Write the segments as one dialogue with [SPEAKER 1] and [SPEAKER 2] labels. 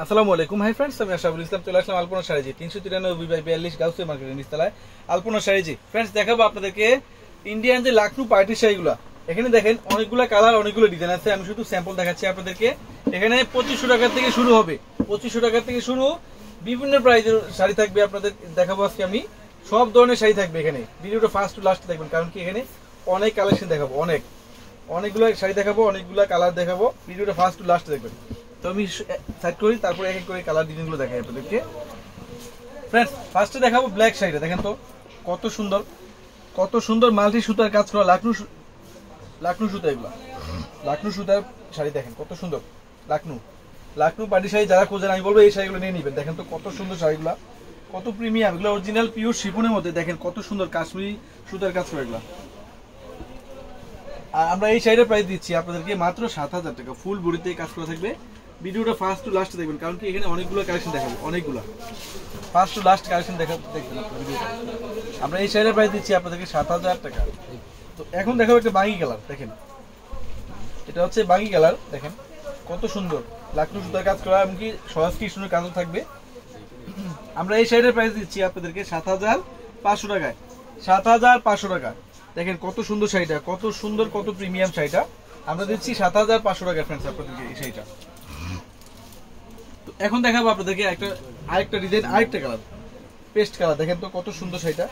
[SPEAKER 1] আসসালামু আলাইকুম hi friends, আমি আশরাফুল ইসলাম চলে আসলাম আলপনা শাড়িজি 393/42 গাউসিয়া মার্কেটের নিচতলায় আলপনা শাড়িজি। ফ্রেন্ডস দেখাবো আপনাদেরকে ইন্ডিয়ান যে লাখনু পার্টি শাড়িগুলো। এখানে দেখেন অনেকগুলো কালার, অনেকগুলো ডিজাইন আছে। আমি শুধু স্যাম্পল দেখাচ্ছি আপনাদেরকে। এখানে 2500 টাকা থেকে শুরু হবে, 2500 টাকা থেকে শুরু, বিভিন্ন প্রাইজের শাড়ি থাকবে। আপনাদের দেখাবো আজকে আমি সব ধরনের শাড়ি থাকবে এখানে। ভিডিওটা ফার্স্ট টু লাস্ট দেখবেন, কারণ কি এখানে অনেক কালেকশন দেখাবো, অনেকগুলো শাড়ি দেখাবো, অনেকগুলো কালার দেখাবো। ভিডিওটা ফার্স্ট টু লাস্ট দেখবেন। তো আমি সেট করি, তারপরে এক এক করে কালার ডিজাইনগুলো দেখাই আপনাদেরকে। ফ্রেন্ডস ফার্স্টে দেখাবো ব্ল্যাক শাড়িটা। দেখেন তো কত সুন্দর, কত সুন্দর মাল্টি সুতার কাজ করা লাখনু সুতা। এগুলো লাখনু সুতার শাড়ি, দেখেন কত সুন্দর। লাখনু পার্টি শাড়ি যারা খোঁজেন আমি বলবো এই শাড়িগুলো নিয়ে নেবেন। দেখেন তো কত সুন্দর শাড়িগুলো, কত প্রিমিয়াম। এগুলো অরিজিনাল পিওর শিফনের মধ্যে, দেখেন কত সুন্দর কাশ্মীরি সুতার কাজ করা এগুলো। আর আমরা এই শাড়িটার প্রাইস দিচ্ছি আপনাদেরকে মাত্র 7000 টাকা। ফুল বডিতে কাজ করা থাকবে। ভিডিওটা ফার্স্ট টু লাস্ট দেখবেন, কারণ কি এখানে অনেকগুলো কালেকশন দেখাবো, অনেকগুলো ফার্স্ট টু লাস্ট কালেকশন দেখবেন আপনারা ভিডিওটা। আমরা এই শাড়িটার প্রাইস দিচ্ছি আপনাদেরকে 7000 টাকা। তো এখন দেখাবো একটা বাঙ্গি কালার। দেখেন এটা হচ্ছে বাঙ্গি কালার, দেখেন কত সুন্দর লাখনু সুতার কাজ করা, এমনকি সহজ কৃষ্ণের কাজও থাকবে। আমরা এই শাড়িটার প্রাইস দিচ্ছি আপনাদেরকে 7500 টাকায়। 7500 টাকা। দেখেন কত সুন্দর শাড়িটা, কত সুন্দর, কত প্রিমিয়াম শাড়িটা। আমরা দিচ্ছি 7500 টাকা ফ্রেন্ডস আপনাদেরকে এই শাড়িটা। তো এখন দেখাবো আপনাদেরকে আরেকটা ডিজাইন, আরেকটা কালার, পেস্ট কালার। দেখেন তো কত সুন্দর শাড়িটা।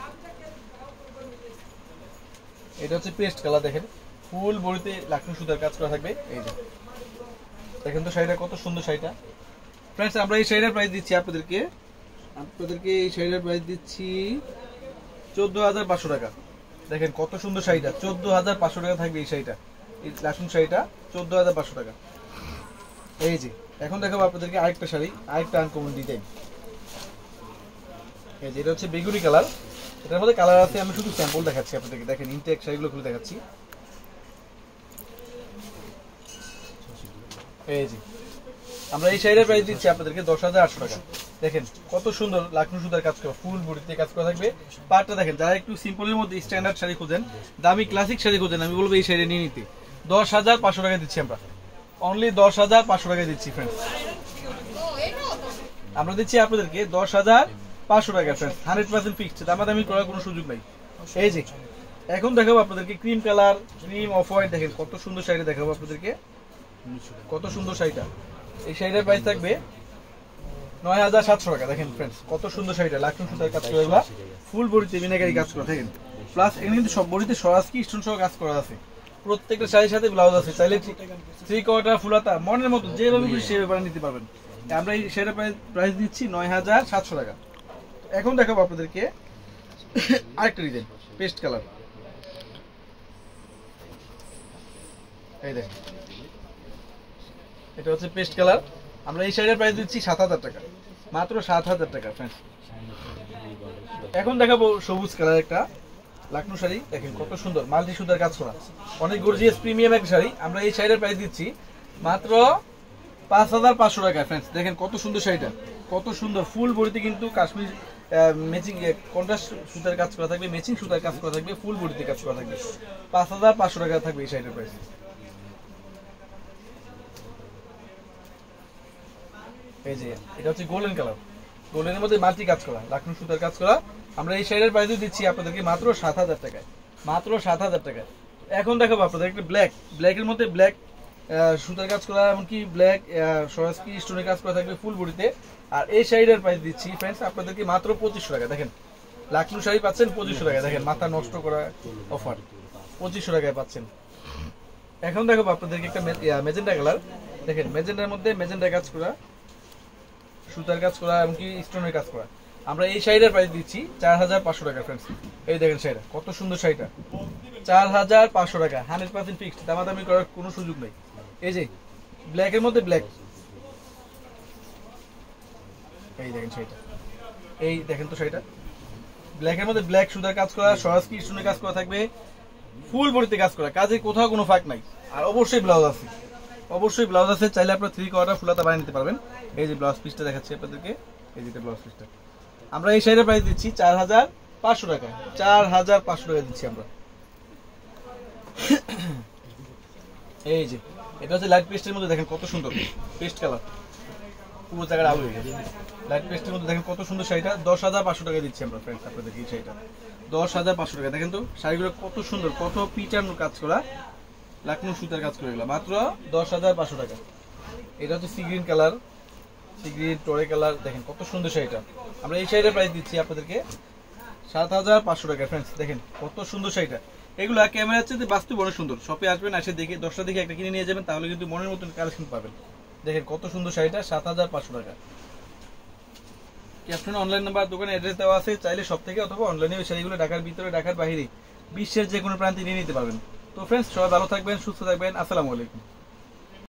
[SPEAKER 1] এটা হচ্ছে পেস্ট কালার। দেখেন ফুল বডিতে লাখনু সুতার কাজ করা থাকবে। এই যে দেখেন তো শাড়িটা কত সুন্দর শাড়িটা। ফ্রেন্ডস আমরা এই শাড়িটার প্রাইস দিচ্ছি আপনাদেরকে এই শাড়িটার প্রাইস দিচ্ছি 14500 টাকা। দেখেন কত সুন্দর শাড়িটা, 14500 টাকা থাকবে এই শাড়িটা। এই লাখনু শাড়িটা 14500 টাকা। এই যে এখন দেখাবো আপনাদেরকে আরেকটা শাড়ি, আরেকটা আনকমন ডিজাইন। এই যে এটা হচ্ছে বেগুনি কালার। এটার মধ্যে কালার আছে, আমি শুধু স্যাম্পল দেখাচ্ছি আপনাদেরকে। দেখেন ইনটেক শাড়িগুলো খুলে দেখাচ্ছি। এই যে আমরা এই শাড়িটার প্রাইস দিচ্ছি আপনাদেরকে 10800 টাকা। দেখেন কত সুন্দর লাখনু সুতার কাজ করা, ফুল বডিতে কাজ করা থাকবে। পাটটা দেখেন, যারা একটু সিম্পলের মধ্যে স্ট্যান্ডার্ড শাড়ি খোঁজেন, দামি ক্লাসিক শাড়ি খোঁজেন, আমি বলবো এই শাড়ি নিয়ে নিতে। 10500 টাকা দিচ্ছি আমরা, অনলি 10500 টাকা দিচ্ছি ফ্রেন্ডস। আমরা দিচ্ছি আপনাদেরকে 10500 টাকা ফ্রেন্ডস, 100% ফিক্সড, দামাদামি করার কোনো সুযোগ নাই। এই যে এখন দেখাবো আপনাদেরকে cream colour, cream off white. দেখেন কত সুন্দর শাড়ি দেখাবো আপনাদেরকে, কত সুন্দর শাড়িটা। এই শাড়িটার প্রাইস থাকবে 9700 টাকা। দেখেন ফ্রেন্ডস কত সুন্দর শাড়িটা, লাখনু সুতার কাজ করা, ফুল বডিতে মিনাকারি কাজ করা থাকেন। প্লাস এখানে কিন্তু সব বডিতে সরাসরি স্টোন সহ কাজ করা আছে। প্রত্যেকটা শাড়ির সাথে ব্লাউজ আছে, চাইলে 3/4 ফুলাতা মনের মতো যেভাবে খুশি সেভাবে নিতে পারবেন। আমরা এই শাড়িটার প্রাইস দিচ্ছি 9700 টাকা। এখন দেখাবো আপনাদেরকে আরেকটা ডিজাইন, পেস্ট কালার। এই দেখেন এটা হচ্ছে পেস্ট কালার। আমরা এই শাড়ির প্রাইস দিচ্ছি 7000 টাকা, মাত্র 7000 টাকা ফ্রেন্ডস। এখন দেখাবো সবুজ কালার একটা লাখনু শাড়ি। দেখেন কত সুন্দর মাল্টি সুতার কাজ করা, অনেক গর্জিয়াস প্রিমিয়াম একটা শাড়ি। আমরা এই শাড়ির প্রাইস দিচ্ছি মাত্র 5500 টাকা ফ্রেন্ডস। দেখেন কত সুন্দর শাড়িটা, কত সুন্দর ফুল বডিতে কিন্তু কাশ্মীর ম্যাচিং কন্ট্রাস্ট সুতার কাজ করা থাকবে, ম্যাচিং সুতার কাজ করা থাকবে, ফুল বডিতে কাজ করা থাকবে। 5500 টাকা থাকবে এই শাড়ির প্রাইস। এই যে এটা হচ্ছে গোল্ডেন কালার, গোল্ডেনের মধ্যে মাল্টি কাজ করা, লাখনু সুতার কাজ করা। আমরা এই শাড়ির প্রাইস দিচ্ছি আপনাদেরকে মাত্র 7000 টাকায়, মাত্র 7000 টাকায়। এখন দেখাবো আপনাদের একটা ব্ল্যাকের মধ্যে ব্ল্যাক সুতার কাজ করা, এমনকি ব্ল্যাক সরাসরি স্টোনের কাজ করা থাকবে ফুল বডিতে। আর এই শাড়িটার প্রাইস দিচ্ছি ফ্রেন্ডস আপনাদেরকে মাত্র 2500 টাকা। দেখেন লাখনু শাড়ি পাচ্ছেন 2500 টাকা। দেখেন মাথা নষ্ট করা অফার, 2500 টাকায় পাচ্ছেন। এখন দেখাবো আপনাদেরকে একটা মেজেন্টা কালার। দেখেন মেজেন্টার মধ্যে মেজেন্টা কাজ করা, সুতার কাজ করা, এমনকি স্টোনের কাজ করা। আমরা এই শাড়িটার প্রাইস দিচ্ছি 4500 টাকা ফ্রেন্ডস। এই দেখেন শাড়িটা কত সুন্দর শাড়িটা, 4500 টাকা, 100% ফিক্সড, দামাদামি করার কোনো সুযোগ নেই। এই যে ব্ল্যাকের মধ্যে ব্ল্যাক, এই দেখেন শাড়িটা, এই দেখেন তো শাড়িটা ব্ল্যাকের মধ্যে ব্ল্যাক সুতার কাজ করা, সরাসরি স্টোনের কাজ করা থাকবে, ফুল বডিতে কাজ করা, কাজে কোথাও কোনো ফাঁক নাই। আর অবশ্যই ব্লাউজ আছে, অবশ্যই ব্লাউজ আছে, চাইলে আপনারা 3/4 ফুলাতা বানিয়ে নিতে পারবেন। এই যে ব্লাউজ পিসটা দেখাচ্ছি আপনাদেরকে, এই যে ব্লাউজ পিসটা। আমরা এই শাড়ির প্রাইস দিচ্ছি 4500 টাকা, 4500 টাকা দিচ্ছি আমরা। এই যে এটা হচ্ছে লাইট পেস্টের মধ্যে, দেখেন কত সুন্দর পেস্ট কালার। পুরো জায়গায় আলো হয়ে গেছে। লাইট পেস্টের মধ্যে দেখেন কত সুন্দর শাড়িটা, 10,500 টাকা দিচ্ছি আমরা ফ্রেন্ডস আপনাদেরকে এই শাড়িটা 10,500 টাকা। দেখেন তো শাড়িগুলো কত সুন্দর, কত পিটানো কাজ করা, লাকনো সুতার কাজ করে, এগুলো মাত্র 10,500 টাকা। এটা হচ্ছে sea green colour, sea green টোরে কালার, দেখেন কত সুন্দর শাড়িটা। আমরা এই শাড়িটার প্রাইস দিচ্ছি আপনাদেরকে 7,500 টাকা। ফ্রেন্ডস দেখেন কত সুন্দর শাড়িটা, এগুলো ক্যামেরার চেয়ে বাস্তব অনেক সুন্দর। শপে আসবেন, এসে দেখে 10টা দেখে একটা কিনে নিয়ে যাবেন, তাহলে কিন্তু মনের মতন কালেকশন পাবেন। দেখেন কত সুন্দর শাড়িটা 7,500 টাকা। ক্যাপশনে অনলাইন নাম্বার, দোকানে অ্যাড্রেস দেওয়া আছে, চাইলে সব থেকে অথবা অনলাইনে ওই শাড়িগুলো ঢাকার ভিতরে ঢাকার বাইরে বিশ্বের যে কোনো প্রান্তে নিয়ে নিতে পারবেন। তো ফ্রেন্ডস সবাই ভালো থাকবেন, সুস্থ থাকবেন, আসসালামু আলাইকুম।